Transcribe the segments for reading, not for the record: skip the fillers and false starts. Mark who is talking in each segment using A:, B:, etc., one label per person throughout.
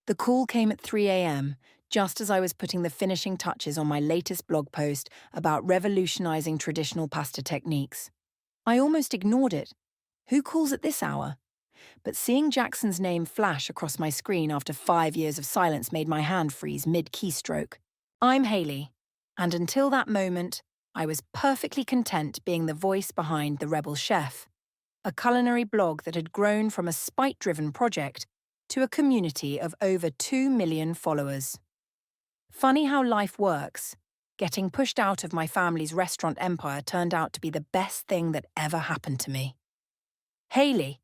A: The call came at 3 a.m., just as I was putting the finishing touches on my latest blog post about revolutionizing traditional pasta techniques. I almost ignored it. Who calls at this hour? But seeing Jackson's name flash across my screen after 5 years of silence made my hand freeze mid-keystroke. I'm Hayley, and until that moment, I was perfectly content being the voice behind The Rebel Chef, a culinary blog that had grown from a spite-driven project to a community of over 2 million followers. Funny how life works. Getting pushed out of my family's restaurant empire turned out to be the best thing that ever happened to me. Hayley,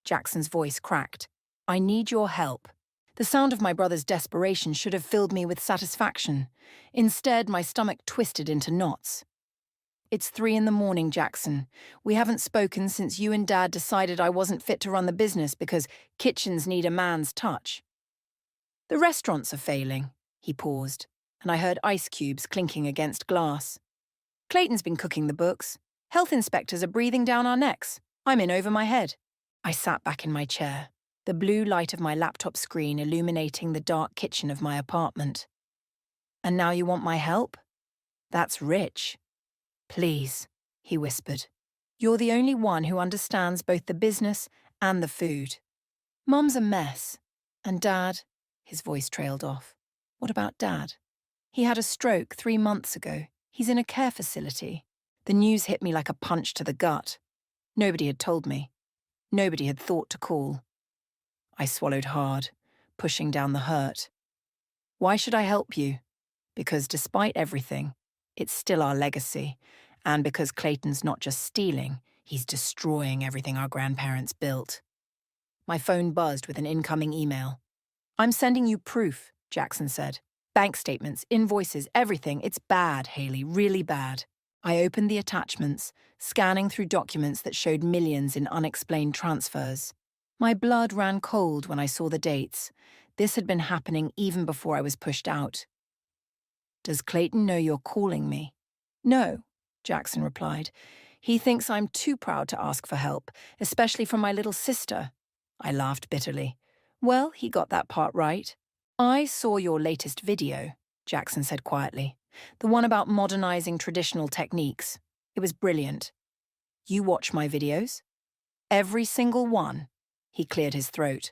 A: Jackson's voice cracked. I need your help. The sound of my brother's desperation should have filled me with satisfaction. Instead, my stomach twisted into knots. It's 3 in the morning, Jackson. We haven't spoken since you and Dad decided I wasn't fit to run the business because kitchens need a man's touch. The restaurants are failing, he paused, and I heard ice cubes clinking against glass. Clayton's been cooking the books. Health inspectors are breathing down our necks. I'm in over my head. I sat back in my chair, the blue light of my laptop screen illuminating the dark kitchen of my apartment. And now you want my help? That's rich. Please, he whispered. You're the only one who understands both the business and the food. Mum's a mess. And Dad, his voice trailed off. What about Dad? He had a stroke 3 months ago. He's in a care facility. The news hit me like a punch to the gut. Nobody had told me. Nobody had thought to call. I swallowed hard, pushing down the hurt. Why should I help you? Because despite everything, it's still our legacy. And because Clayton's not just stealing, he's destroying everything our grandparents built. My phone buzzed with an incoming email. I'm sending you proof, Jackson said. Bank statements, invoices, everything. It's bad, Hayley, really bad. I opened the attachments, scanning through documents that showed millions in unexplained transfers. My blood ran cold when I saw the dates. This had been happening even before I was pushed out. Does Clayton know you're calling me? No, Jackson replied. He thinks I'm too proud to ask for help, especially from my little sister. I laughed bitterly. Well, he got that part right. I saw your latest video, Jackson said quietly. The one about modernizing traditional techniques. It was brilliant. You watch my videos? Every single one. He cleared his throat.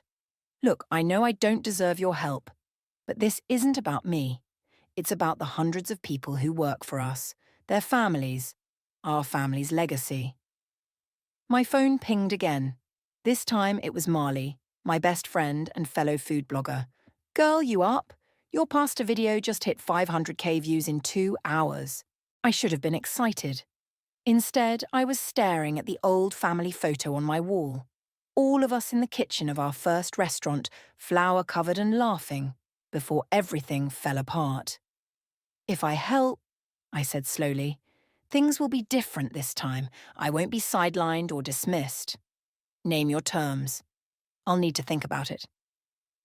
A: Look, I know I don't deserve your help, but this isn't about me. It's about the hundreds of people who work for us, their families, our family's legacy. My phone pinged again. This time it was Marley, my best friend and fellow food blogger. Girl, you up? Your pasta video just hit 500K views in 2 hours. I should have been excited. Instead, I was staring at the old family photo on my wall. All of us in the kitchen of our first restaurant, flour-covered and laughing, before everything fell apart. If I help, I said slowly, things will be different this time. I won't be sidelined or dismissed. Name your terms. I'll need to think about it.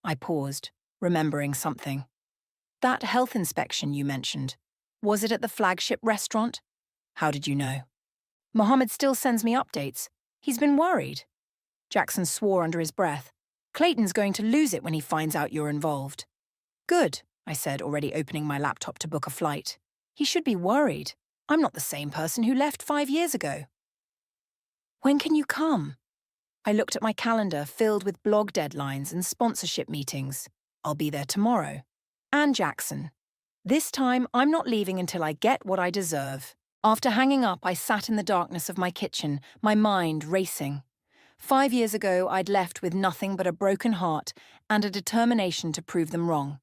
A: I paused, remembering something. That health inspection you mentioned, was it at the flagship restaurant? How did you know? Mohammed still sends me updates. He's been worried. Jackson swore under his breath. Clayton's going to lose it when he finds out you're involved. Good, I said, already opening my laptop to book a flight. He should be worried. I'm not the same person who left 5 years ago. When can you come? I looked at my calendar filled with blog deadlines and sponsorship meetings. I'll be there tomorrow. And Jackson. This time, I'm not leaving until I get what I deserve. After hanging up, I sat in the darkness of my kitchen, my mind racing. 5 years ago, I'd left with nothing but a broken heart and a determination to prove them wrong.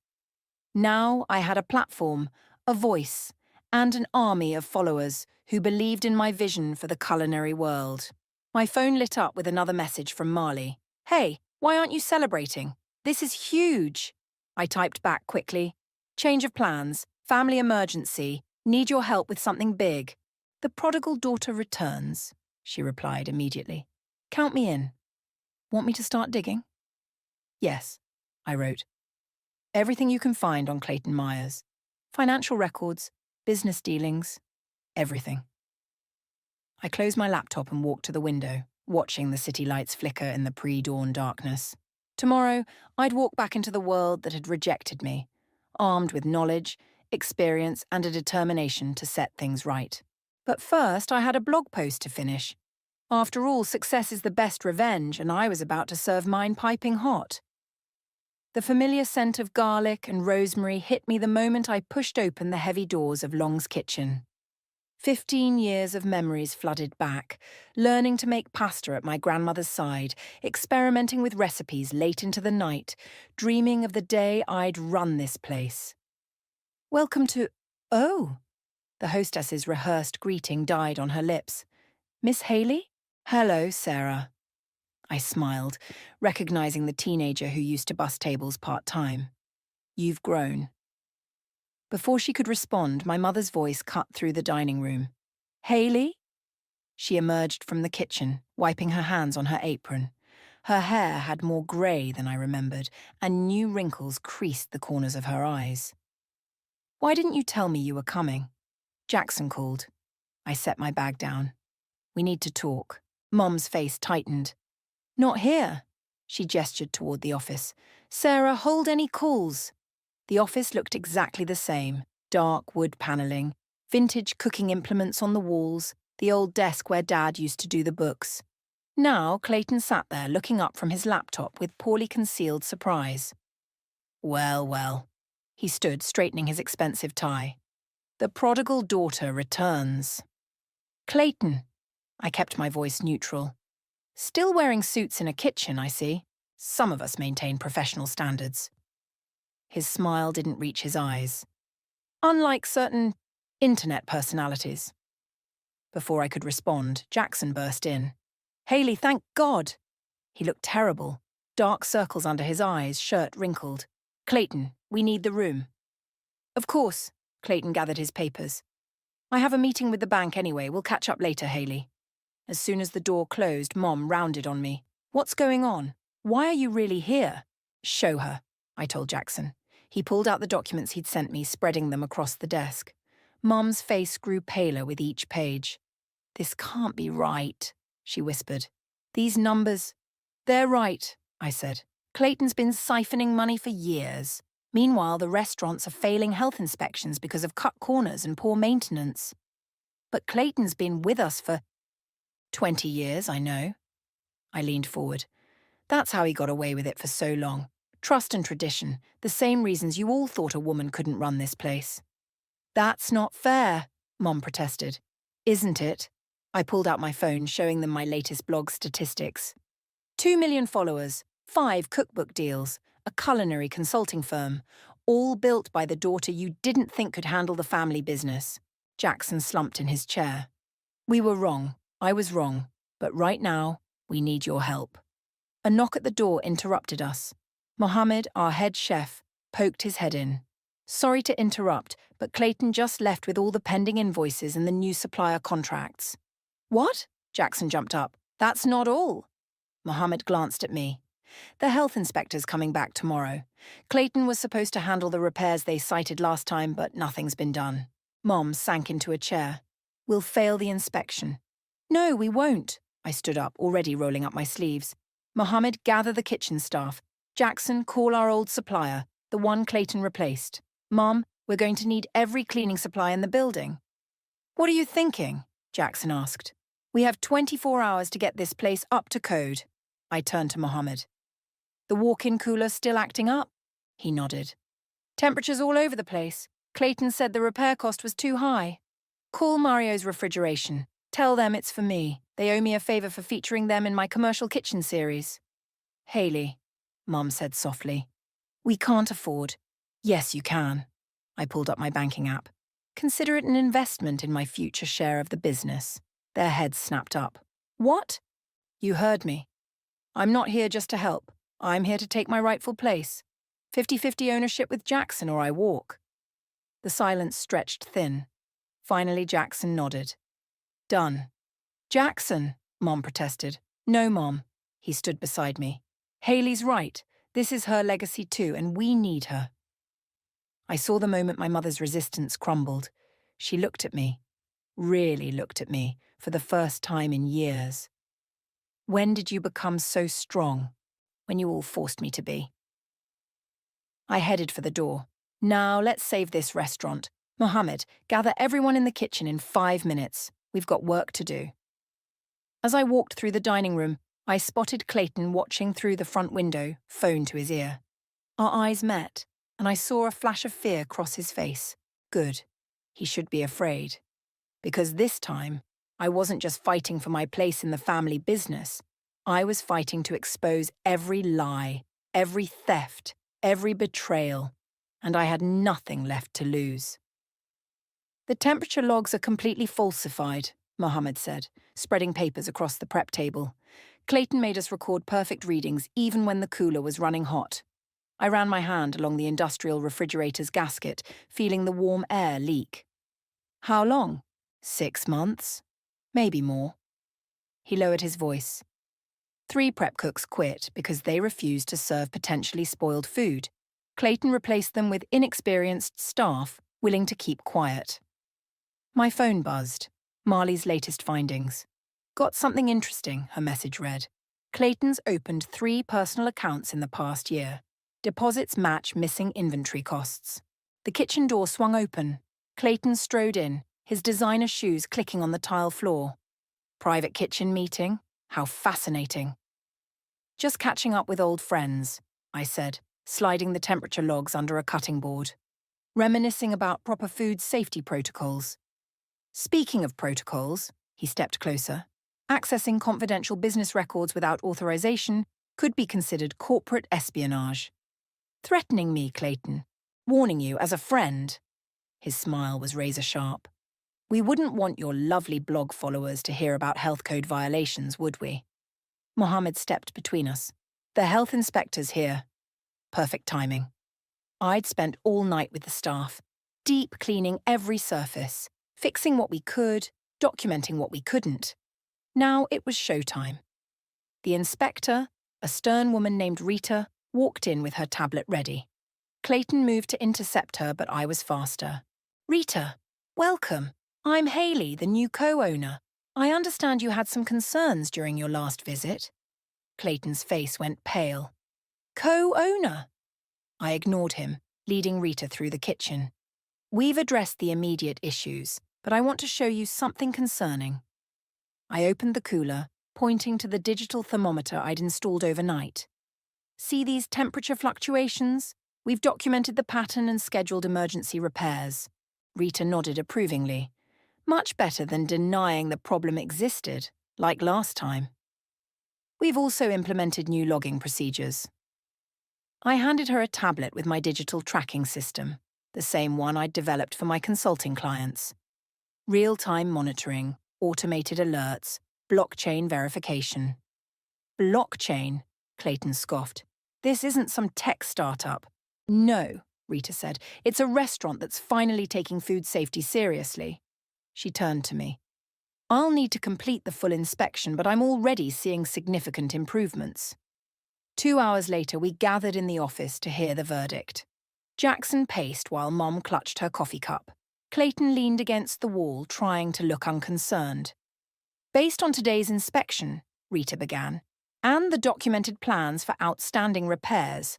A: Now I had a platform, a voice, and an army of followers who believed in my vision for the culinary world. My phone lit up with another message from Marley. Hey, why aren't you celebrating? This is huge. I typed back quickly. Change of plans, family emergency, need your help with something big. The prodigal daughter returns, she replied immediately. Count me in. Want me to start digging? Yes, I wrote. Everything you can find on Clayton Myers. Financial records, business dealings, everything. I closed my laptop and walked to the window, watching the city lights flicker in the pre-dawn darkness. Tomorrow, I'd walk back into the world that had rejected me, armed with knowledge, experience, and a determination to set things right. But first, I had a blog post to finish. After all, success is the best revenge, and I was about to serve mine piping hot. The familiar scent of garlic and rosemary hit me the moment I pushed open the heavy doors of Long's kitchen. 15 years of memories flooded back, learning to make pasta at my grandmother's side, experimenting with recipes late into the night, dreaming of the day I'd run this place. Welcome to... Oh! The hostess's rehearsed greeting died on her lips. Miss Haley? Hello, Sarah. I smiled, recognizing the teenager who used to bus tables part-time. You've grown. Before she could respond, my mother's voice cut through the dining room. Haley? She emerged from the kitchen, wiping her hands on her apron. Her hair had more grey than I remembered, and new wrinkles creased the corners of her eyes. Why didn't you tell me you were coming? Jackson called. I set my bag down. We need to talk. Mom's face tightened. Not here. She gestured toward the office. Sarah, hold any calls. The office looked exactly the same. Dark wood paneling, vintage cooking implements on the walls, the old desk where Dad used to do the books. Now Clayton sat there looking up from his laptop with poorly concealed surprise. Well, well. He stood straightening his expensive tie. The prodigal daughter returns. Clayton. I kept my voice neutral. Still wearing suits in a kitchen, I see. Some of us maintain professional standards. His smile didn't reach his eyes. Unlike certain internet personalities. Before I could respond, Jackson burst in. Haley, thank God! He looked terrible. Dark circles under his eyes, shirt wrinkled. Clayton, we need the room. Of course, Clayton gathered his papers. I have a meeting with the bank anyway. We'll catch up later, Haley. As soon as the door closed, Mom rounded on me. What's going on? Why are you really here? Show her, I told Jackson. He pulled out the documents he'd sent me, spreading them across the desk. Mom's face grew paler with each page. This can't be right, she whispered. These numbers... They're right, I said. Clayton's been siphoning money for years. Meanwhile, the restaurants are failing health inspections because of cut corners and poor maintenance. But Clayton's been with us for 20 years, I know. I leaned forward. That's how he got away with it for so long. Trust and tradition, the same reasons you all thought a woman couldn't run this place. That's not fair, Mom protested. Isn't it? I pulled out my phone, showing them my latest blog statistics. 2 million followers, 5 cookbook deals, a culinary consulting firm, all built by the daughter you didn't think could handle the family business. Jackson slumped in his chair. We were wrong. I was wrong. But right now, we need your help. A knock at the door interrupted us. Mohammed, our head chef, poked his head in. Sorry to interrupt, but Clayton just left with all the pending invoices and the new supplier contracts. What? Jackson jumped up. That's not all. Mohammed glanced at me. The health inspector's coming back tomorrow. Clayton was supposed to handle the repairs they cited last time, but nothing's been done. Mom sank into a chair. We'll fail the inspection. No, we won't. I stood up, already rolling up my sleeves. Mohammed, gather the kitchen staff. Jackson, call our old supplier, the one Clayton replaced. Mom, we're going to need every cleaning supply in the building. What are you thinking? Jackson asked. We have 24 hours to get this place up to code. I turned to Mohammed. The walk-in cooler still acting up? He nodded. Temperatures all over the place. Clayton said the repair cost was too high. Call Mario's Refrigeration. Tell them it's for me. They owe me a favor for featuring them in my commercial kitchen series. Haley, Mom said softly. We can't afford. Yes, you can. I pulled up my banking app. Consider it an investment in my future share of the business. Their heads snapped up. What? You heard me. I'm not here just to help. I'm here to take my rightful place. 50-50 ownership with Jackson or I walk. The silence stretched thin. Finally, Jackson nodded. Done. Jackson, Mom protested. No, Mom. He stood beside me. Haley's right. This is her legacy too, and we need her. I saw the moment my mother's resistance crumbled. She looked at me. Really looked at me, for the first time in years. When did you become so strong? when you all forced me to be. I headed for the door. Now let's save this restaurant. Mohammed, gather everyone in the kitchen in 5 minutes. We've got work to do. As I walked through the dining room, I spotted Clayton watching through the front window, phone to his ear. Our eyes met, and I saw a flash of fear cross his face. Good. He should be afraid. Because this time, I wasn't just fighting for my place in the family business. I was fighting to expose every lie, every theft, every betrayal, and I had nothing left to lose. The temperature logs are completely falsified, Mohammed said, spreading papers across the prep table. Clayton made us record perfect readings even when the cooler was running hot. I ran my hand along the industrial refrigerator's gasket, feeling the warm air leak. How long? 6 months? Maybe more. He lowered his voice. 3 prep cooks quit because they refused to serve potentially spoiled food. Clayton replaced them with inexperienced staff willing to keep quiet. My phone buzzed. Marley's latest findings. Got something interesting, her message read. Clayton's opened 3 personal accounts in the past year. Deposits match missing inventory costs. The kitchen door swung open. Clayton strode in, his designer shoes clicking on the tile floor. Private kitchen meeting? How fascinating. Just catching up with old friends, I said, sliding the temperature logs under a cutting board. Reminiscing about proper food safety protocols. Speaking of protocols, he stepped closer, accessing confidential business records without authorization could be considered corporate espionage. Threatening me, Clayton. Warning you as a friend. His smile was razor-sharp. We wouldn't want your lovely blog followers to hear about health code violations, would we? Mohammed stepped between us. The health inspector's here. Perfect timing. I'd spent all night with the staff, deep cleaning every surface, fixing what we could, documenting what we couldn't. Now it was showtime. The inspector, a stern woman named Rita, walked in with her tablet ready. Clayton moved to intercept her, but I was faster. Rita, welcome. I'm Haley, the new co-owner. I understand you had some concerns during your last visit. Clayton's face went pale. Co-owner? I ignored him, leading Rita through the kitchen. We've addressed the immediate issues, but I want to show you something concerning. I opened the cooler, pointing to the digital thermometer I'd installed overnight. See these temperature fluctuations? We've documented the pattern and scheduled emergency repairs. Rita nodded approvingly. Much better than denying the problem existed, like last time. We've also implemented new logging procedures. I handed her a tablet with my digital tracking system, the same one I'd developed for my consulting clients. Real-time monitoring, automated alerts, blockchain verification. Blockchain? Clayton scoffed. This isn't some tech startup. No, Rita said. It's a restaurant that's finally taking food safety seriously. She turned to me. I'll need to complete the full inspection, but I'm already seeing significant improvements. 2 hours later, we gathered in the office to hear the verdict. Jackson paced while Mom clutched her coffee cup. Clayton leaned against the wall, trying to look unconcerned. Based on today's inspection, Rita began, and the documented plans for outstanding repairs,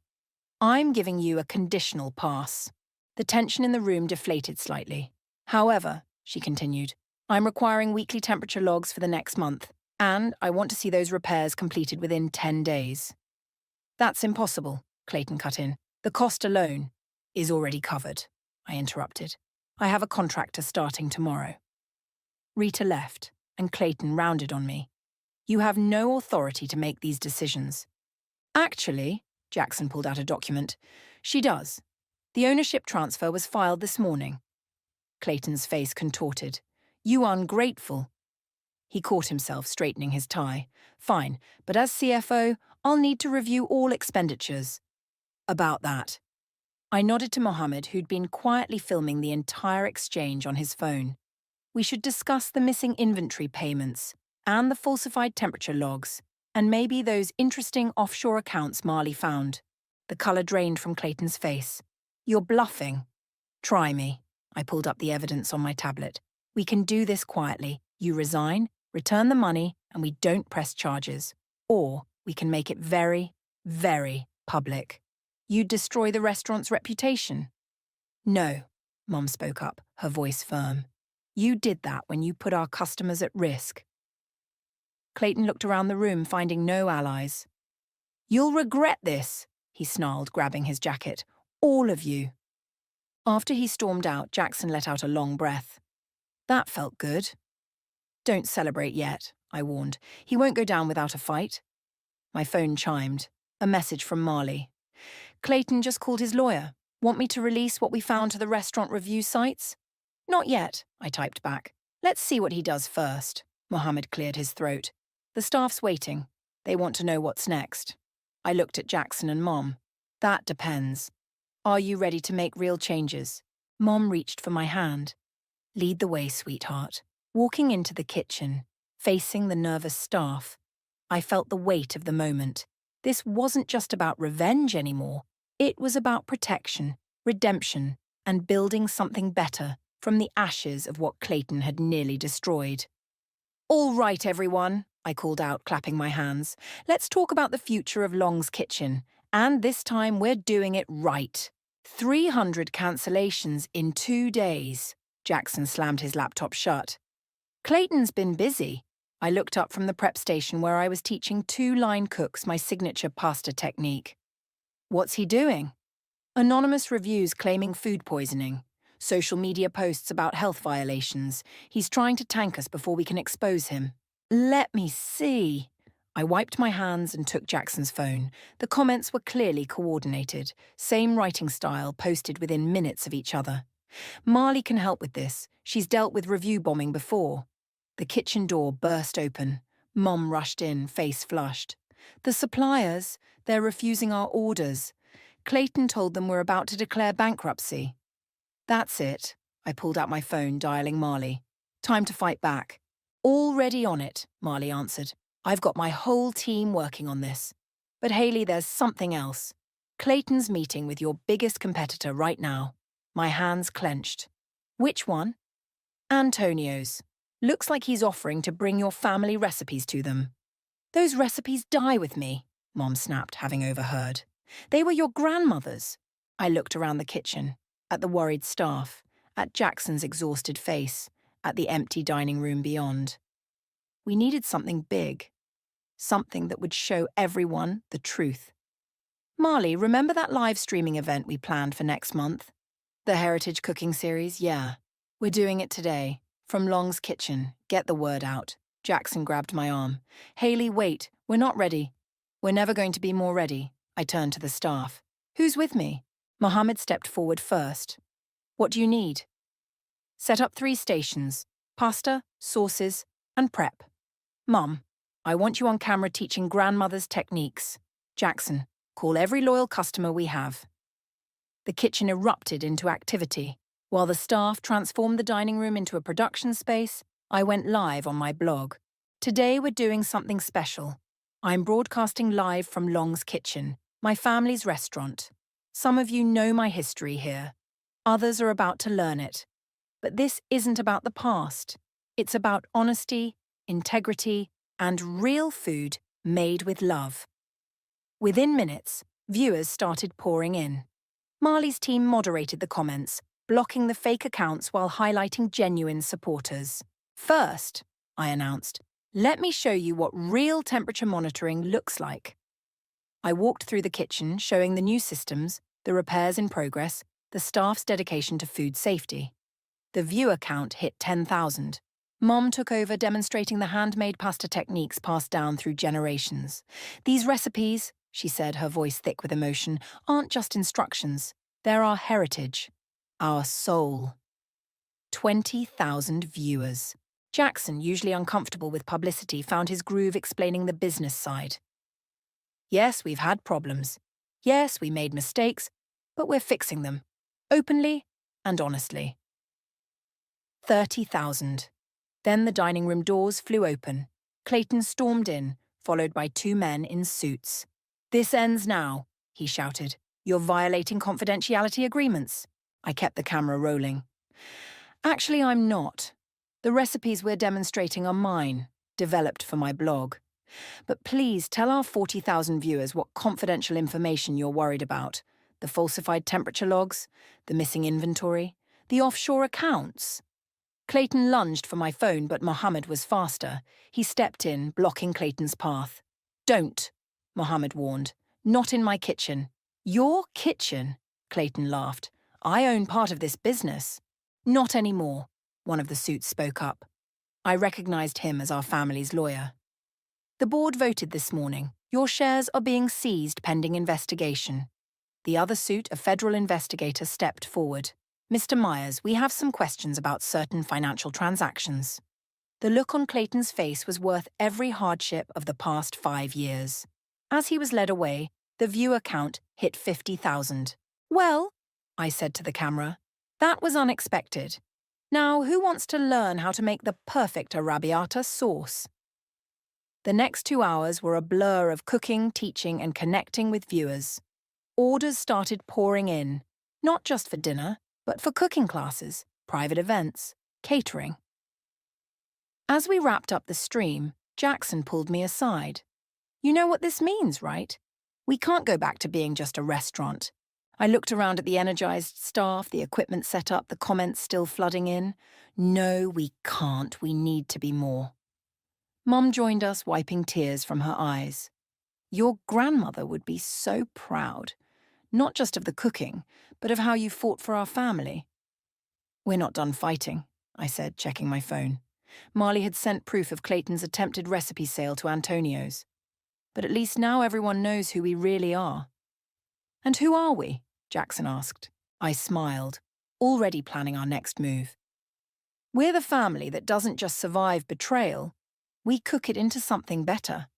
A: I'm giving you a conditional pass. The tension in the room deflated slightly. However, she continued, I'm requiring weekly temperature logs for the next month, and I want to see those repairs completed within 10 days. That's impossible, Clayton cut in. The cost alone is already covered, I interrupted. I have a contractor starting tomorrow. Rita left, and Clayton rounded on me. You have no authority to make these decisions. Actually, Jackson pulled out a document. She does. The ownership transfer was filed this morning. Clayton's face contorted. You ungrateful. He caught himself straightening his tie. Fine, but as CFO, I'll need to review all expenditures. About that. I nodded to Mohammed, who'd been quietly filming the entire exchange on his phone. We should discuss the missing inventory payments and the falsified temperature logs, and maybe those interesting offshore accounts Marley found. The colour drained from Clayton's face. You're bluffing. Try me. I pulled up the evidence on my tablet. We can do this quietly. You resign, return the money, and we don't press charges. Or we can make it very, Very public. You'd destroy the restaurant's reputation. No, Mom spoke up, her voice firm. You did that when you put our customers at risk. Clayton looked around the room, finding no allies. You'll regret this, he snarled, grabbing his jacket. All of you. After he stormed out, Jackson let out a long breath. That felt good. Don't celebrate yet, I warned. He won't go down without a fight. My phone chimed. A message from Marley. Clayton just called his lawyer. Want me to release what we found to the restaurant review sites? Not yet, I typed back. Let's see what he does first. Mohammed cleared his throat. The staff's waiting. They want to know what's next. I looked at Jackson and Mom. That depends. Are you ready to make real changes? Mom reached for my hand. Lead the way, sweetheart. Walking into the kitchen, facing the nervous staff, I felt the weight of the moment. This wasn't just about revenge anymore. It was about protection, redemption, and building something better from the ashes of what Clayton had nearly destroyed. All right, everyone, I called out, clapping my hands. Let's talk about the future of Long's Kitchen. And this time we're doing it right. 300 cancellations in 2 days. Jackson slammed his laptop shut. Clayton's been busy. I looked up from the prep station where I was teaching 2 line cooks my signature pasta technique. What's he doing? Anonymous reviews claiming food poisoning. Social media posts about health violations. He's trying to tank us before we can expose him. Let me see. I wiped my hands and took Jackson's phone. The comments were clearly coordinated. Same writing style, posted within minutes of each other. Marley can help with this. She's dealt with review bombing before. The kitchen door burst open. Mom rushed in, face flushed. The suppliers, they're refusing our orders. Clayton told them we're about to declare bankruptcy. That's it. I pulled out my phone, dialing Marley. Time to fight back. Already on it, Marley answered. I've got my whole team working on this. But Hayley, there's something else. Clayton's meeting with your biggest competitor right now. My hands clenched. Which one? Antonio's. Looks like he's offering to bring your family recipes to them. Those recipes die with me, Mom snapped, having overheard. They were your grandmother's. I looked around the kitchen, at the worried staff, at Jackson's exhausted face, at the empty dining room beyond. We needed something big. Something that would show everyone the truth. Marley, remember that live streaming event we planned for next month? The Heritage Cooking Series, yeah. We're doing it today. From Long's Kitchen. Get the word out. Jackson grabbed my arm. Hayley, wait. We're not ready. We're never going to be more ready. I turned to the staff. Who's with me? Mohammed stepped forward first. What do you need? Set up 3 stations. Pasta, sauces, and prep. Mum, I want you on camera teaching grandmother's techniques. Jackson, call every loyal customer we have. The kitchen erupted into activity. While the staff transformed the dining room into a production space, I went live on my blog. Today we're doing something special. I'm broadcasting live from Long's Kitchen, my family's restaurant. Some of you know my history here. Others are about to learn it. But this isn't about the past. It's about honesty, integrity, and real food made with love. Within minutes, viewers started pouring in. Marley's team moderated the comments, blocking the fake accounts while highlighting genuine supporters. First, I announced, let me show you what real temperature monitoring looks like. I walked through the kitchen, showing the new systems, the repairs in progress, the staff's dedication to food safety. The viewer count hit 10,000. Mom took over, demonstrating the handmade pasta techniques passed down through generations. These recipes, she said, her voice thick with emotion, aren't just instructions. They're our heritage. Our soul. 20,000 viewers. Jackson, usually uncomfortable with publicity, found his groove explaining the business side. Yes, we've had problems. Yes, we made mistakes, but we're fixing them. Openly and honestly. 30,000. Then the dining room doors flew open. Clayton stormed in, followed by 2 men in suits. This ends now, he shouted. You're violating confidentiality agreements. I kept the camera rolling. Actually, I'm not. The recipes we're demonstrating are mine, developed for my blog. But please tell our 40,000 viewers what confidential information you're worried about. The falsified temperature logs, the missing inventory, the offshore accounts. Clayton lunged for my phone, but Mohammed was faster. He stepped in, blocking Clayton's path. "Don't," Mohammed warned. "Not in my kitchen." "Your kitchen?" Clayton laughed. "I own part of this business." "Not anymore," one of the suits spoke up. I recognized him as our family's lawyer. "The board voted this morning. Your shares are being seized pending investigation." The other suit, a federal investigator, stepped forward. "Mr. Myers, we have some questions about certain financial transactions." The look on Clayton's face was worth every hardship of the past 5 years. As he was led away, the viewer count hit 50,000. "Well," I said to the camera, "that was unexpected. Now, who wants to learn how to make the perfect arrabbiata sauce?" The next 2 hours were a blur of cooking, teaching, and connecting with viewers. Orders started pouring in, not just for dinner, but for cooking classes, private events, catering. As we wrapped up the stream, Jackson pulled me aside. "You know what this means, right? We can't go back to being just a restaurant." I looked around at the energized staff, the equipment set up, the comments still flooding in. "No, we can't. We need to be more." Mum joined us, wiping tears from her eyes. "Your grandmother would be so proud, not just of the cooking, but of how you fought for our family." "We're not done fighting," I said, checking my phone. Marley had sent proof of Clayton's attempted recipe sale to Antonio's. But at least now everyone knows who we really are. "And who are we?" Jackson asked. I smiled, already planning our next move. "We're the family that doesn't just survive betrayal, we cook it into something better."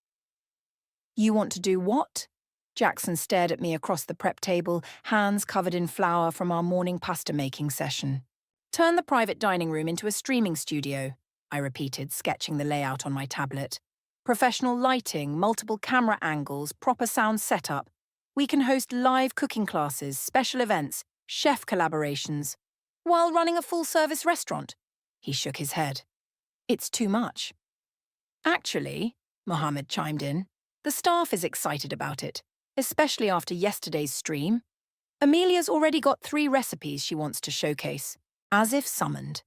A: "You want to do what?" Jackson stared at me across the prep table, hands covered in flour from our morning pasta-making session. "Turn the private dining room into a streaming studio," I repeated, sketching the layout on my tablet. "Professional lighting, multiple camera angles, proper sound setup. We can host live cooking classes, special events, chef collaborations, while running a full-service restaurant." He shook his head. "It's too much." "Actually," Mohammed chimed in, "the staff is excited about it, especially after yesterday's stream. Amelia's already got 3 recipes she wants to showcase." As if summoned,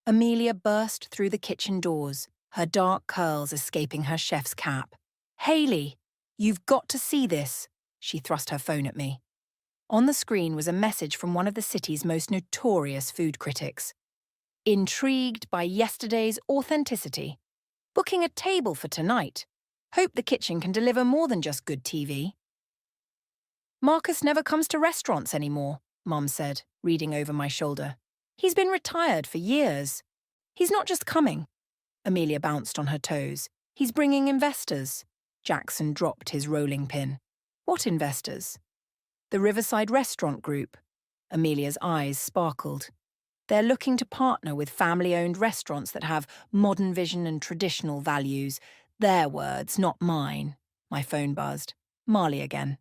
A: Amelia burst through the kitchen doors, her dark curls escaping her chef's cap. "Hayley, you've got to see this." She thrust her phone at me. On the screen was a message from one of the city's most notorious food critics. "Intrigued by yesterday's authenticity. Booking a table for tonight. Hope the kitchen can deliver more than just good TV." "Marcus never comes to restaurants anymore," Mum said, reading over my shoulder. "He's been retired for years." "He's not just coming." Amelia bounced on her toes. "He's bringing investors." Jackson dropped his rolling pin. "What investors?" "The Riverside Restaurant Group." Amelia's eyes sparkled. "They're looking to partner with family-owned restaurants that have modern vision and traditional values. Their words, not mine." My phone buzzed. Marley again.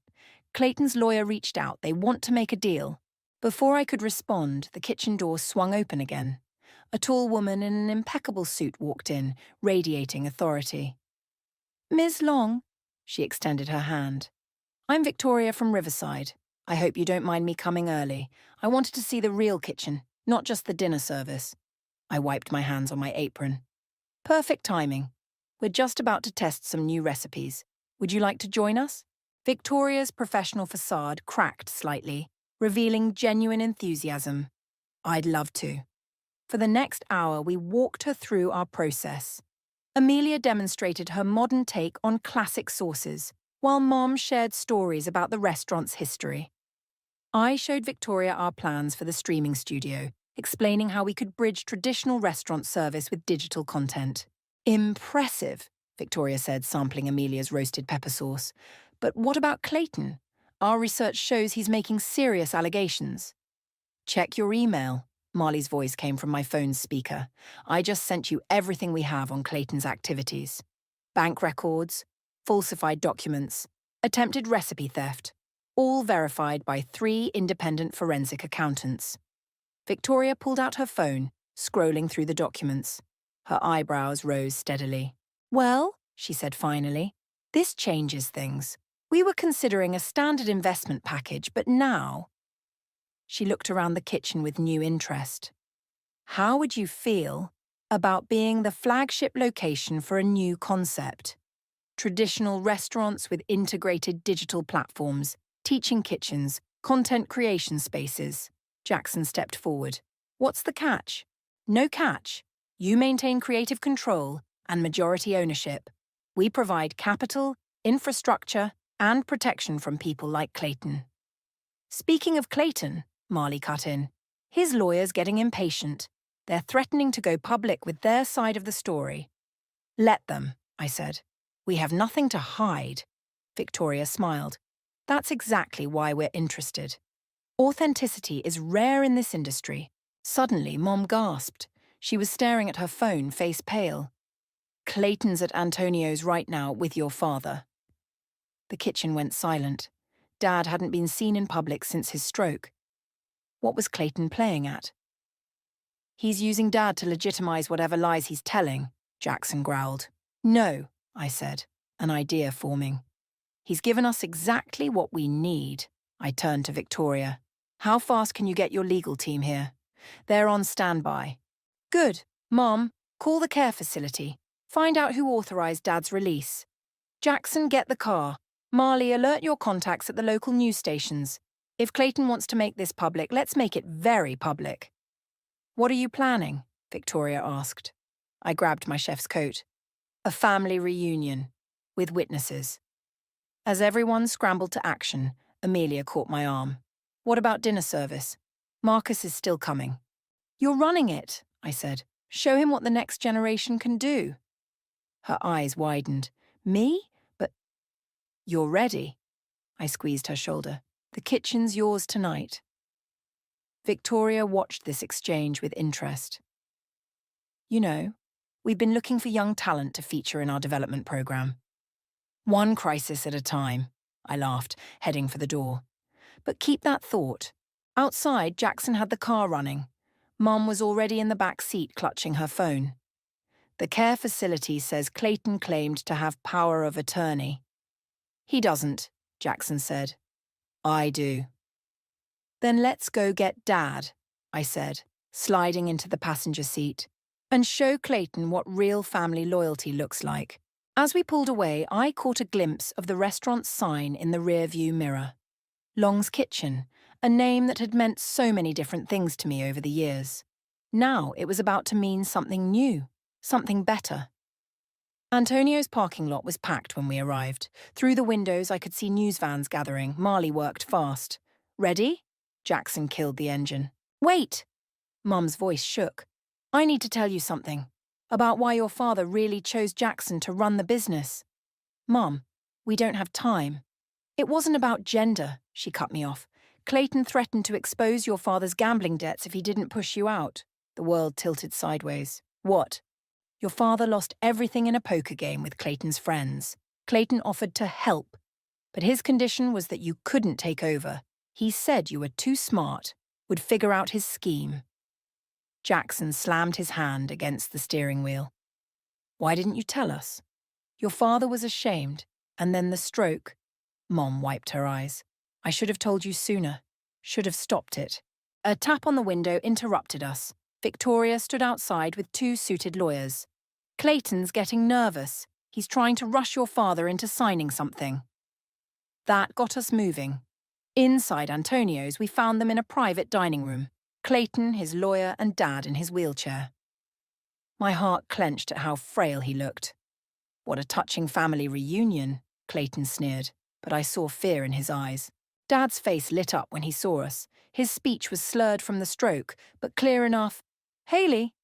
A: Clayton's lawyer reached out. They want to make a deal. Before I could respond, the kitchen door swung open again. A tall woman in an impeccable suit walked in, radiating authority. "Ms. Long," she extended her hand. "I'm Victoria from Riverside. I hope you don't mind me coming early. I wanted to see the real kitchen, not just the dinner service." I wiped my hands on my apron. "Perfect timing. We're just about to test some new recipes. Would you like to join us?" Victoria's professional facade cracked slightly, revealing genuine enthusiasm. "I'd love to." For the next hour, we walked her through our process. Amelia demonstrated her modern take on classic sauces, while Mom shared stories about the restaurant's history. I showed Victoria our plans for the streaming studio, explaining how we could bridge traditional restaurant service with digital content. "Impressive," Victoria said, sampling Amelia's roasted pepper sauce. "But what about Clayton? Our research shows he's making serious allegations." "Check your email." Marley's voice came from my phone's speaker. "I just sent you everything we have on Clayton's activities. Bank records, falsified documents, attempted recipe theft, all verified by 3 independent forensic accountants." Victoria pulled out her phone, scrolling through the documents. Her eyebrows rose steadily. "Well?" she said finally. This changes things. We were considering a standard investment package, but now... She looked around the kitchen with new interest. How would you feel about being the flagship location for a new concept? Traditional restaurants with integrated digital platforms, teaching kitchens, content creation spaces. Jackson stepped forward. What's the catch? No catch. You maintain creative control and majority ownership. We provide capital, infrastructure, and protection from people like Clayton. Speaking of Clayton, Marley cut in, his lawyer's getting impatient. They're threatening to go public with their side of the story. Let them, I said. We have nothing to hide. Victoria smiled. That's exactly why we're interested. Authenticity is rare in this industry. Suddenly, Mom gasped. She was staring at her phone, face pale. Clayton's at Antonio's right now with your father. The kitchen went silent. Dad hadn't been seen in public since his stroke. What was Clayton playing at? He's using Dad to legitimize whatever lies he's telling, Jackson growled. No, I said, an idea forming. He's given us exactly what we need. I turned to Victoria. How fast can you get your legal team here? They're on standby. Good. Mom, call the care facility. Find out who authorized Dad's release. Jackson, get the car. Marley, alert your contacts at the local news stations. If Clayton wants to make this public, let's make it very public. What are you planning? Victoria asked. I grabbed my chef's coat. A family reunion, with witnesses. As everyone scrambled to action, Amelia caught my arm. What about dinner service? Marcus is still coming. You're running it, I said. Show him what the next generation can do. Her eyes widened. Me? But... You're ready. I squeezed her shoulder. The kitchen's yours tonight. Victoria watched this exchange with interest. You know, we've been looking for young talent to feature in our development program. One crisis at a time, I laughed, heading for the door. But keep that thought. Outside, Jackson had the car running. Mom was already in the back seat clutching her phone. The care facility says Clayton claimed to have power of attorney. He doesn't, Jackson said. I do. Then let's go get Dad, I said, sliding into the passenger seat, and show Clayton what real family loyalty looks like. As we pulled away, I caught a glimpse of the restaurant's sign in the rearview mirror. Long's Kitchen, a name that had meant so many different things to me over the years. Now it was about to mean something new, something better. Antonio's parking lot was packed when we arrived. Through the windows I could see news vans gathering. Marley worked fast. Ready? Jackson killed the engine. Wait! Mum's voice shook. I need to tell you something. About why your father really chose Jackson to run the business. Mum, we don't have time. It wasn't about gender, she cut me off. Clayton threatened to expose your father's gambling debts if he didn't push you out. The world tilted sideways. What? Your father lost everything in a poker game with Clayton's friends. Clayton offered to help, but his condition was that you couldn't take over. He said you were too smart, would figure out his scheme. Jackson slammed his hand against the steering wheel. Why didn't you tell us? Your father was ashamed, and then the stroke. Mom wiped her eyes. I should have told you sooner. Should have stopped it. A tap on the window interrupted us. Victoria stood outside with two suited lawyers. Clayton's getting nervous. He's trying to rush your father into signing something. That got us moving. Inside Antonio's, we found them in a private dining room. Clayton, his lawyer, and Dad in his wheelchair. My heart clenched at how frail he looked. What a touching family reunion, Clayton sneered, but I saw fear in his eyes. Dad's face lit up when he saw us. His speech was slurred from the stroke, but clear enough. Haley.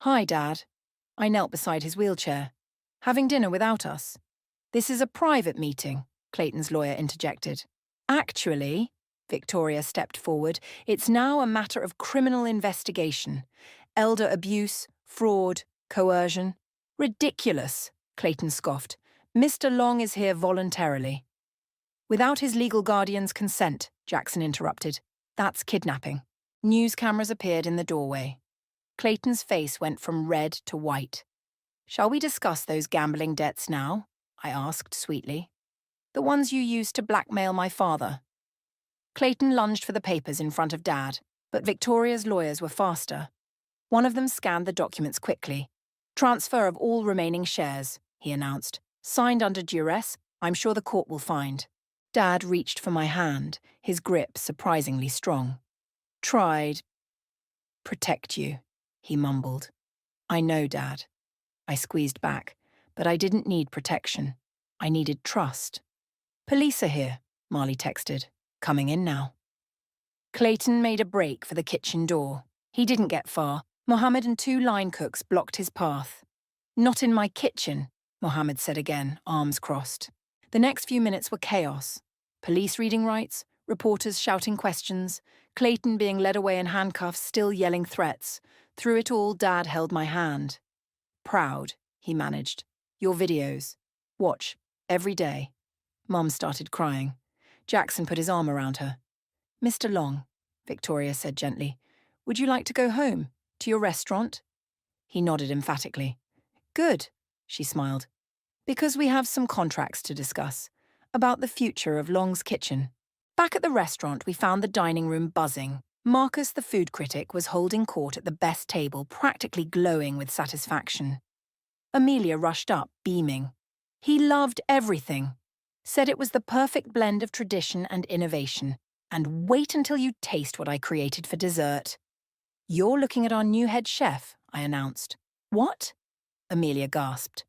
A: Hi, Dad. I knelt beside his wheelchair. Having dinner without us? This is a private meeting, Clayton's lawyer interjected. Actually, Victoria stepped forward, it's now a matter of criminal investigation. Elder abuse, fraud, coercion. Ridiculous, Clayton scoffed. Mr. Long is here voluntarily. Without his legal guardian's consent, Jackson interrupted. That's kidnapping. News cameras appeared in the doorway. Clayton's face went from red to white. Shall we discuss those gambling debts now? I asked sweetly. The ones you used to blackmail my father. Clayton lunged for the papers in front of Dad, but Victoria's lawyers were faster. One of them scanned the documents quickly. Transfer of all remaining shares, he announced. Signed under duress, I'm sure the court will find. Dad reached for my hand, his grip surprisingly strong. Tried. Protect you, he mumbled. I know, Dad. I squeezed back, but I didn't need protection. I needed trust. Police are here, Marley texted. Coming in now. Clayton made a break for the kitchen door. He didn't get far. Mohammed and 2 line cooks blocked his path. Not in my kitchen, Mohammed said again, arms crossed. The next few minutes were chaos. Police reading rights, reporters shouting questions, Clayton being led away in handcuffs, still yelling threats. Through it all, Dad held my hand. Proud, he managed. Your videos. Watch. Every day. Mum started crying. Jackson put his arm around her. Mr. Long, Victoria said gently, would you like to go home? To your restaurant? He nodded emphatically. Good, she smiled. Because we have some contracts to discuss. About the future of Long's Kitchen. Back at the restaurant, we found the dining room buzzing. Marcus, the food critic, was holding court at the best table, practically glowing with satisfaction. Amelia rushed up, beaming. He loved everything. Said it was the perfect blend of tradition and innovation. And wait until you taste what I created for dessert. You're looking at our new head chef, I announced. What? Amelia gasped.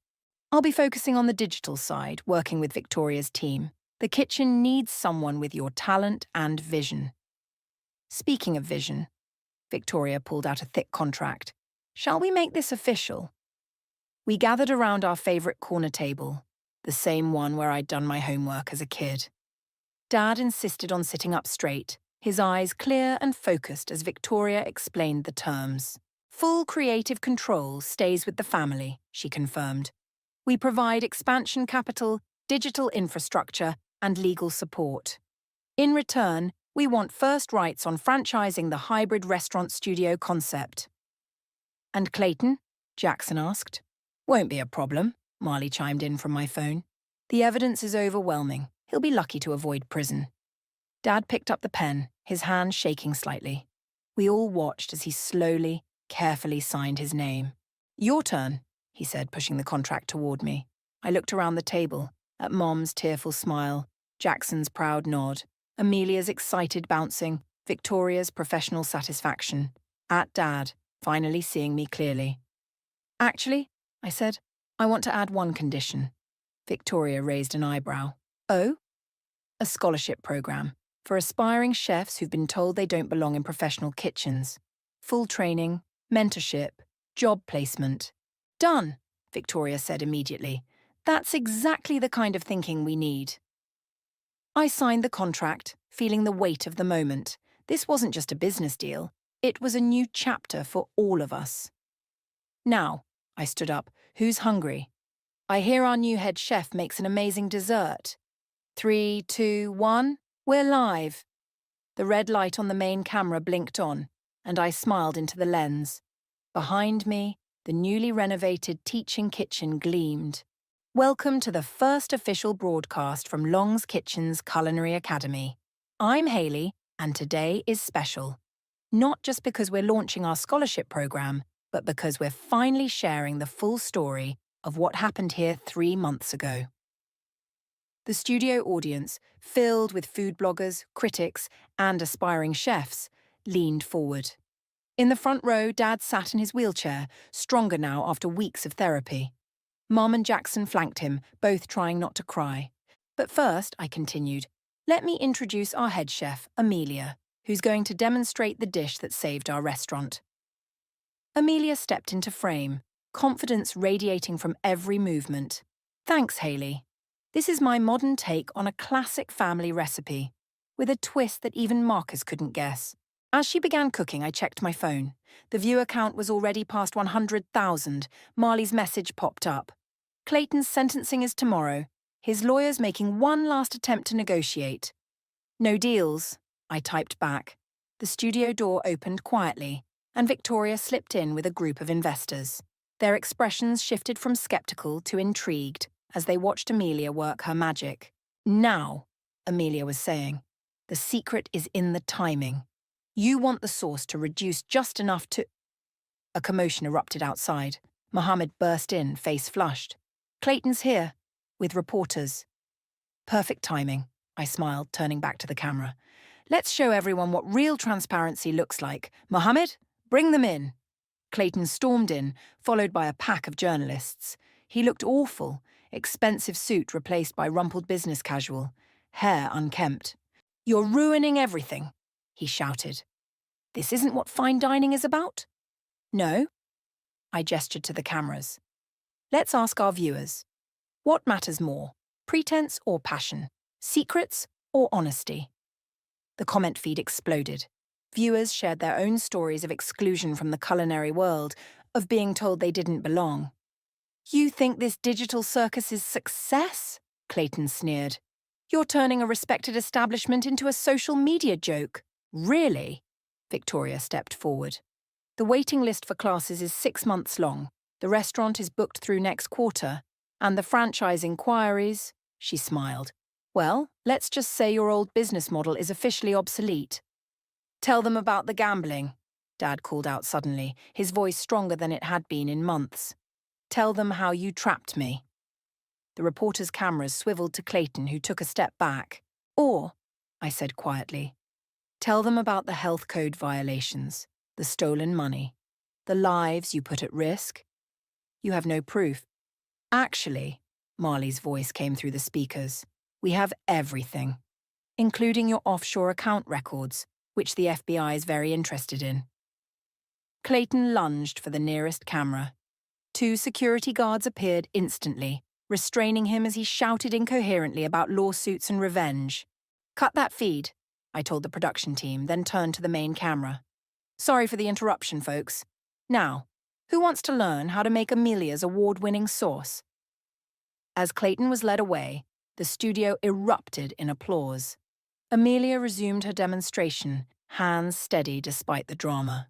A: I'll be focusing on the digital side, working with Victoria's team. The kitchen needs someone with your talent and vision. Speaking of vision, Victoria pulled out a thick contract. Shall we make this official? We gathered around our favourite corner table, the same one where I'd done my homework as a kid. Dad insisted on sitting up straight, his eyes clear and focused as Victoria explained the terms. Full creative control stays with the family, she confirmed. We provide expansion capital, digital infrastructure, and legal support. In return, we want first rights on franchising the hybrid restaurant studio concept. And Clayton? Jackson asked. Won't be a problem, Marley chimed in from my phone. The evidence is overwhelming. He'll be lucky to avoid prison. Dad picked up the pen, his hand shaking slightly. We all watched as he slowly, carefully signed his name. Your turn, he said, pushing the contract toward me. I looked around the table, at Mom's tearful smile, Jackson's proud nod, Amelia's excited bouncing, Victoria's professional satisfaction, at Dad, finally seeing me clearly. Actually, I said, I want to add one condition. Victoria raised an eyebrow. Oh? A scholarship program for aspiring chefs who've been told they don't belong in professional kitchens. Full training, mentorship, job placement. Done, Victoria said immediately. That's exactly the kind of thinking we need. I signed the contract, feeling the weight of the moment. This wasn't just a business deal. It was a new chapter for all of us. Now, I stood up, who's hungry? I hear our new head chef makes an amazing dessert. 3, 2, 1, we're live. The red light on the main camera blinked on, and I smiled into the lens. Behind me, the newly renovated teaching kitchen gleamed. Welcome to the first official broadcast from Long's Kitchen's Culinary Academy. I'm Hayley, and today is special. Not just because we're launching our scholarship program, but because we're finally sharing the full story of what happened here 3 months ago. The studio audience, filled with food bloggers, critics, and aspiring chefs, leaned forward. In the front row, Dad sat in his wheelchair, stronger now after weeks of therapy. Mum and Jackson flanked him, both trying not to cry. But first, I continued, let me introduce our head chef, Amelia, who's going to demonstrate the dish that saved our restaurant. Amelia stepped into frame, confidence radiating from every movement. Thanks, Hayley. This is my modern take on a classic family recipe, with a twist that even Marcus couldn't guess. As she began cooking, I checked my phone. The viewer count was already past 100,000. Marley's message popped up. Clayton's sentencing is tomorrow. His lawyer's making one last attempt to negotiate. No deals, I typed back. The studio door opened quietly, and Victoria slipped in with a group of investors. Their expressions shifted from skeptical to intrigued as they watched Amelia work her magic. Now, Amelia was saying, the secret is in the timing. You want the sauce to reduce just enough to... A commotion erupted outside. Mohammed burst in, face flushed. Clayton's here, with reporters. Perfect timing, I smiled, turning back to the camera. Let's show everyone what real transparency looks like. Mohammed, bring them in. Clayton stormed in, followed by a pack of journalists. He looked awful, expensive suit replaced by rumpled business casual, hair unkempt. You're ruining everything, he shouted. This isn't what fine dining is about? No. I gestured to the cameras. Let's ask our viewers. What matters more, pretense or passion? Secrets or honesty? The comment feed exploded. Viewers shared their own stories of exclusion from the culinary world, of being told they didn't belong. You think this digital circus is success? Clayton sneered. You're turning a respected establishment into a social media joke. Really? Victoria stepped forward. The waiting list for classes is 6 months long. The restaurant is booked through next quarter. And the franchise inquiries, she smiled. Well, let's just say your old business model is officially obsolete. Tell them about the gambling, Dad called out suddenly, his voice stronger than it had been in months. Tell them how you trapped me. The reporters' cameras swiveled to Clayton, who took a step back. Or, I said quietly, tell them about the health code violations, the stolen money, the lives you put at risk. You have no proof. Actually, Marley's voice came through the speakers, we have everything, including your offshore account records, which the FBI is very interested in. Clayton lunged for the nearest camera. 2 security guards appeared instantly, restraining him as he shouted incoherently about lawsuits and revenge. Cut that feed, I told the production team, then turned to the main camera. Sorry for the interruption, folks. Now, who wants to learn how to make Amelia's award-winning sauce? As Clayton was led away, the studio erupted in applause. Amelia resumed her demonstration, hands steady despite the drama.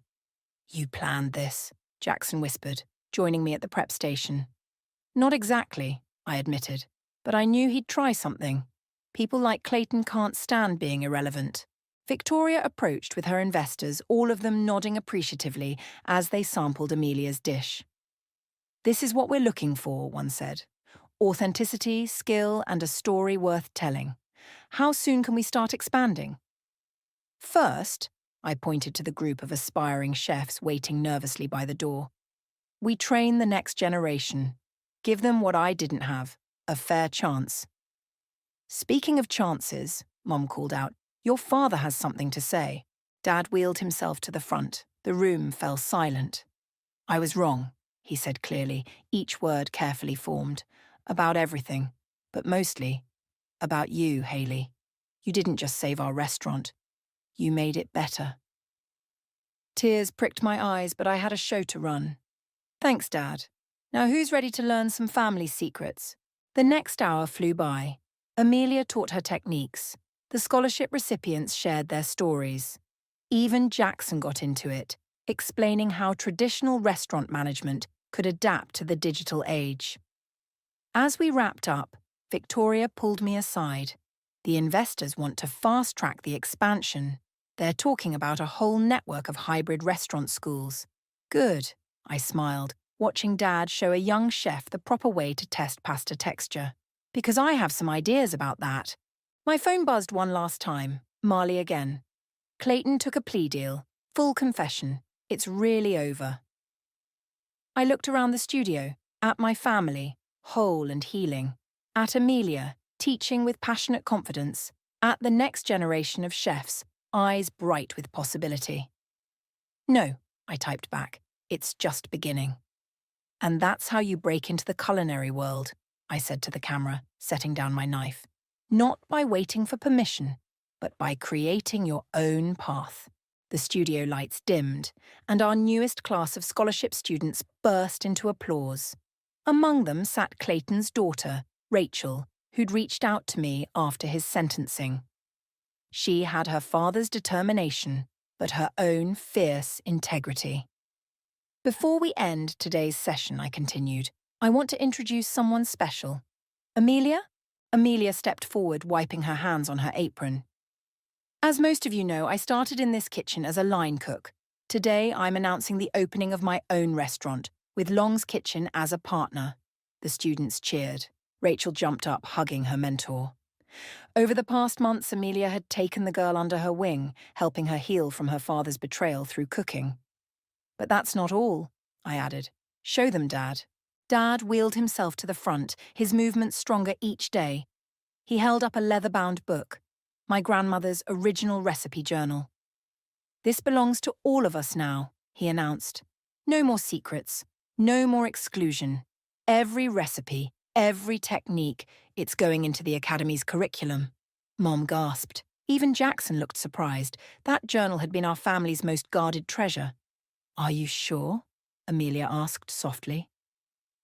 A: You planned this, Jackson whispered, joining me at the prep station. Not exactly, I admitted, but I knew he'd try something. People like Clayton can't stand being irrelevant. Victoria approached with her investors, all of them nodding appreciatively as they sampled Amelia's dish. This is what we're looking for, one said. Authenticity, skill, and a story worth telling. How soon can we start expanding? First, I pointed to the group of aspiring chefs waiting nervously by the door. We train the next generation. Give them what I didn't have, a fair chance. Speaking of chances, Mom called out, your father has something to say. Dad wheeled himself to the front. The room fell silent. I was wrong, he said clearly, each word carefully formed. About everything, but mostly about you, Hayley. You didn't just save our restaurant. You made it better. Tears pricked my eyes, but I had a show to run. Thanks, Dad. Now who's ready to learn some family secrets? The next hour flew by. Amelia taught her techniques. The scholarship recipients shared their stories. Even Jackson got into it, explaining how traditional restaurant management could adapt to the digital age. As we wrapped up, Victoria pulled me aside. The investors want to fast-track the expansion. They're talking about a whole network of hybrid restaurant schools. Good, I smiled, watching Dad show a young chef the proper way to test pasta texture. Because I have some ideas about that. My phone buzzed one last time. Marley again. Clayton took a plea deal. Full confession. It's really over. I looked around the studio, at my family, whole and healing, at Amelia, teaching with passionate confidence, at the next generation of chefs, eyes bright with possibility. No, I typed back, it's just beginning. And that's how you break into the culinary world, I said to the camera, setting down my knife. Not by waiting for permission, but by creating your own path. The studio lights dimmed, and our newest class of scholarship students burst into applause. Among them sat Clayton's daughter, Rachel, who'd reached out to me after his sentencing. She had her father's determination, but her own fierce integrity. Before we end today's session, I continued, I want to introduce someone special. Amelia? Amelia stepped forward, wiping her hands on her apron. As most of you know, I started in this kitchen as a line cook. Today, I'm announcing the opening of my own restaurant, with Long's Kitchen as a partner. The students cheered. Rachel jumped up, hugging her mentor. Over the past months, Amelia had taken the girl under her wing, helping her heal from her father's betrayal through cooking. But that's not all, I added. Show them, Dad. Dad wheeled himself to the front, his movements stronger each day. He held up a leather-bound book, my grandmother's original recipe journal. This belongs to all of us now, he announced. No more secrets, no more exclusion. Every recipe, every technique, it's going into the Academy's curriculum. Mom gasped. Even Jackson looked surprised. That journal had been our family's most guarded treasure. Are you sure? Amelia asked softly.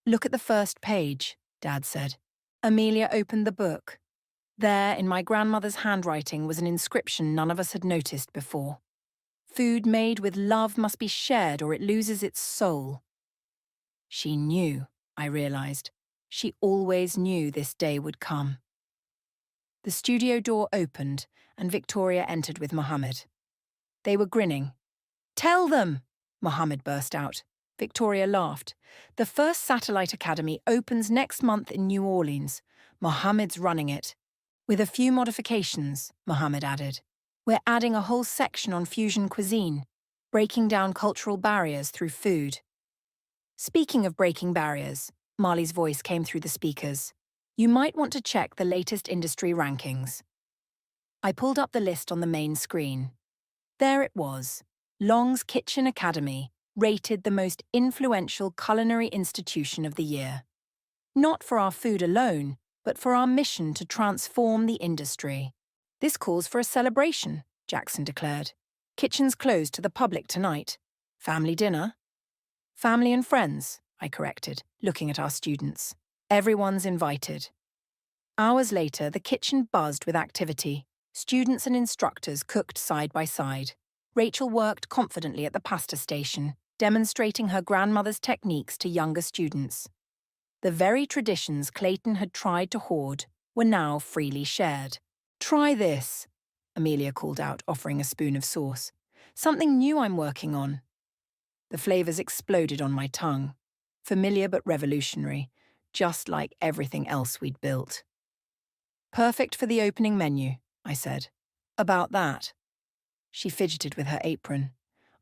A: Look at the first page, Dad said. Amelia opened the book. There, in my grandmother's handwriting, was an inscription none of us had noticed before. Food made with love must be shared or it loses its soul. She knew, I realized. She always knew this day would come. The studio door opened and Victoria entered with Mohammed. They were grinning. Tell them! Mohammed burst out. Victoria laughed. The first satellite academy opens next month in New Orleans. Mohammed's running it. With a few modifications, Mohammed added. We're adding a whole section on fusion cuisine, breaking down cultural barriers through food. Speaking of breaking barriers, Marley's voice came through the speakers. You might want to check the latest industry rankings. I pulled up the list on the main screen. There it was. Long's Kitchen Academy, rated the most influential culinary institution of the year. Not for our food alone, but for our mission to transform the industry. This calls for a celebration, Jackson declared. Kitchen's closed to the public tonight. Family dinner? Family and friends, I corrected, looking at our students. Everyone's invited. Hours later, the kitchen buzzed with activity. Students and instructors cooked side by side. Rachel worked confidently at the pasta station, demonstrating her grandmother's techniques to younger students. The very traditions Clayton had tried to hoard were now freely shared. Try this, Amelia called out, offering a spoon of sauce. Something new I'm working on. The flavors exploded on my tongue. Familiar but revolutionary, just like everything else we'd built. Perfect for the opening menu, I said. About that. She fidgeted with her apron.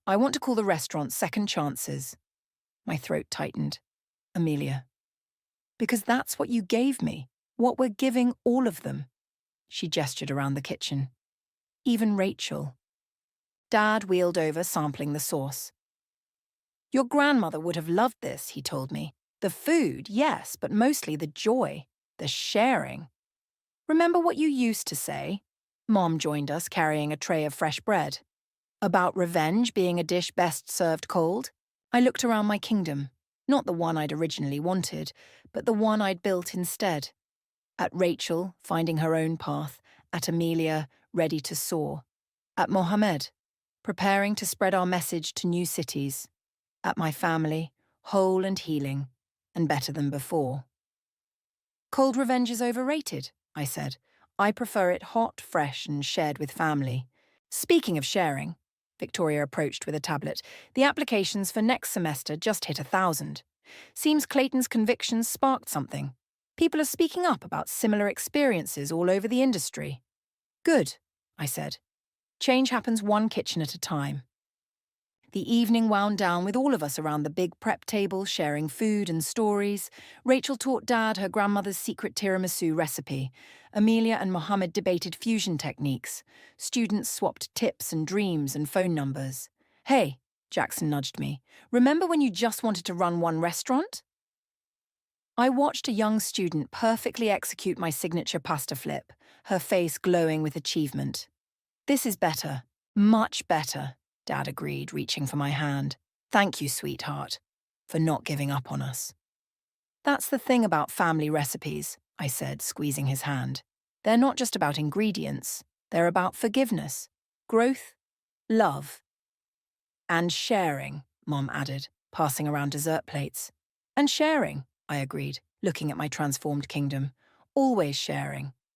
A: I want to call the restaurant Second Chances. My throat tightened. Amelia. Because that's what you gave me, what we're giving all of them. She gestured around the kitchen. Even Rachel. Dad wheeled over, sampling the sauce. Your grandmother would have loved this, he told me. The food, yes, but mostly the joy, the sharing. Remember what you used to say? Mom joined us, carrying a tray of fresh bread. About revenge being a dish best served cold? I looked around my kingdom. Not the one I'd originally wanted, but the one I'd built instead. At Rachel, finding her own path. At Amelia, ready to soar. At Mohammed, preparing to spread our message to new cities. At my family, whole and healing, and better than before. Cold revenge is overrated, I said. I prefer it hot, fresh, and shared with family. Speaking of sharing, Victoria approached with a tablet, the applications for next semester just hit 1,000. Seems Clayton's convictions sparked something. People are speaking up about similar experiences all over the industry. Good, I said. Change happens one kitchen at a time. The evening wound down with all of us around the big prep table sharing food and stories. Rachel taught Dad her grandmother's secret tiramisu recipe. Amelia and Mohammed debated fusion techniques. Students swapped tips and dreams and phone numbers. Hey, Jackson nudged me, remember when you just wanted to run one restaurant? I watched a young student perfectly execute my signature pasta flip, her face glowing with achievement. This is better, much better. Dad agreed, reaching for my hand. Thank you, sweetheart, for not giving up on us. That's the thing about family recipes, I said, squeezing his hand. They're not just about ingredients. They're about forgiveness, growth, love. And sharing, Mom added, passing around dessert plates. And sharing, I agreed, looking at my transformed kingdom. Always sharing.